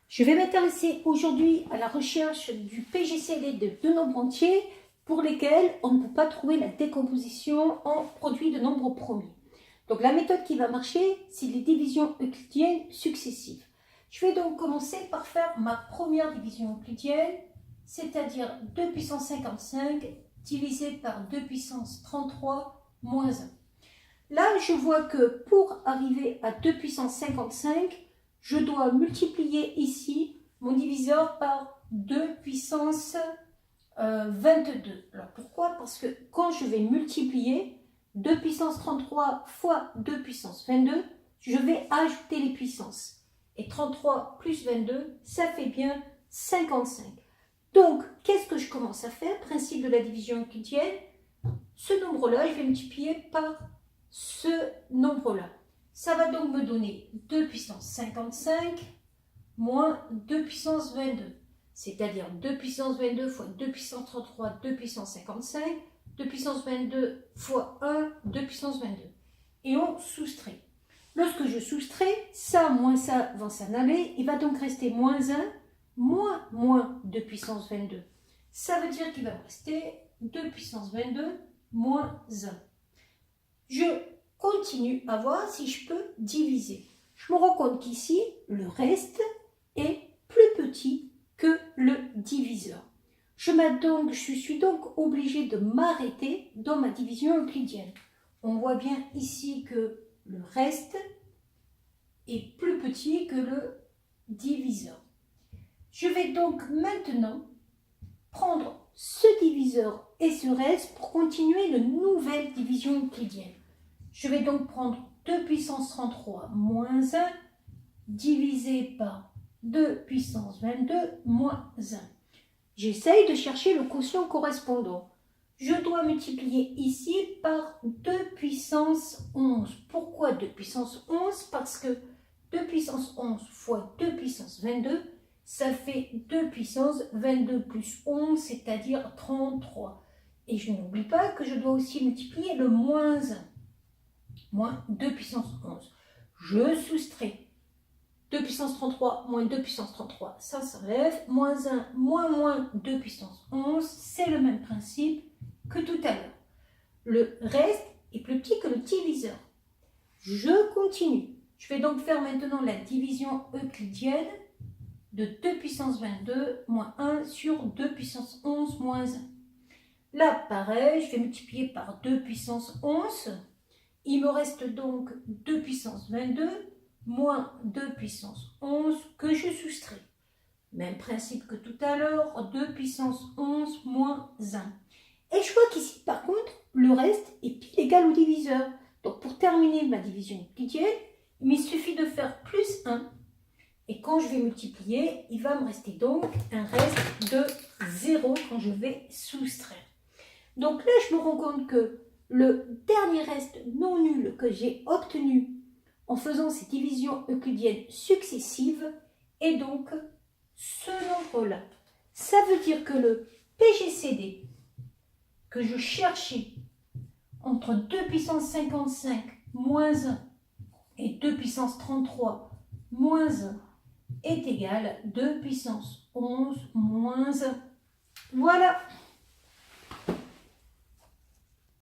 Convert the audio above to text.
Je vais m'intéresser aujourd'hui à la recherche du PGCD de deux nombres entiers pour lesquels on ne peut pas trouver la décomposition en produit de nombres premiers. Donc la méthode qui va marcher, c'est les divisions euclidiennes successives. Je vais donc commencer par faire ma première division euclidienne, c'est-à-dire 2 puissance 55 divisé par 2 puissance 33 moins 1. Là, je vois que pour arriver à 2 puissance 55, je dois multiplier ici mon diviseur par 2 puissance 22. Alors pourquoi? Parce que quand je vais multiplier 2 puissance 33 fois 2 puissance 22, je vais ajouter les puissances. Et 33 plus 22, ça fait bien 55. Donc, qu'est-ce que je commence à faire? Principe de la division euclidienne. Ce nombre-là, je vais multiplier par ce nombre-là. Ça va donc me donner 2 puissance 55 moins 2 puissance 22. C'est-à-dire 2 puissance 22 fois 2 puissance 33, 2 puissance 55, 2 puissance 22 fois 1, 2 puissance 22. Et on soustrait. Lorsque je soustrais, ça moins ça va s'en aller. Il va donc rester moins 1 moins 2 puissance 22. Ça veut dire qu'il va me rester 2 puissance 22 moins 1. Je continue à voir si je peux diviser. Je me rends compte qu'ici, le reste est plus petit que le diviseur. Je suis donc obligée de m'arrêter dans ma division euclidienne. On voit bien ici que le reste est plus petit que le diviseur. Je vais donc maintenant prendre ce diviseur et ce reste pour continuer une nouvelle division euclidienne. Je vais donc prendre 2 puissance 33 moins 1 divisé par 2 puissance 22 moins 1. J'essaye de chercher le quotient correspondant. Je dois multiplier ici par 2 puissance 11. Pourquoi 2 puissance 11? Parce que 2 puissance 11 fois 2 puissance 22, ça fait 2 puissance 22 plus 11, c'est-à-dire 33. Et je n'oublie pas que je dois aussi multiplier le moins 1. Moins 2 puissance 11. Je soustrais 2 puissance 33 moins 2 puissance 33, ça s'enlève. Moins 1 moins 2 puissance 11, c'est le même principe que tout à l'heure. Le reste est plus petit que le diviseur. Je continue. Je vais donc faire maintenant la division euclidienne de 2 puissance 22 moins 1 sur 2 puissance 11 moins 1. Là, pareil, je vais multiplier par 2 puissance 11. Il me reste donc 2 puissance 22 moins 2 puissance 11 que je soustrais. Même principe que tout à l'heure, 2 puissance 11 moins 1. Et je vois qu'ici, par contre, le reste est pile égal au diviseur. Donc, pour terminer ma division euclidienne, il me suffit de faire plus 1. Et quand je vais multiplier, il va me rester donc un reste de 0 quand je vais soustraire. Donc là, je me rends compte que le dernier reste non nul que j'ai obtenu en faisant ces divisions euclidiennes successives est donc ce nombre-là. Ça veut dire que le PGCD que je cherchais entre 2 puissance 55 moins 1 et 2 puissance 33 moins 1 est égal à 2 puissance 11 moins 1. Voilà.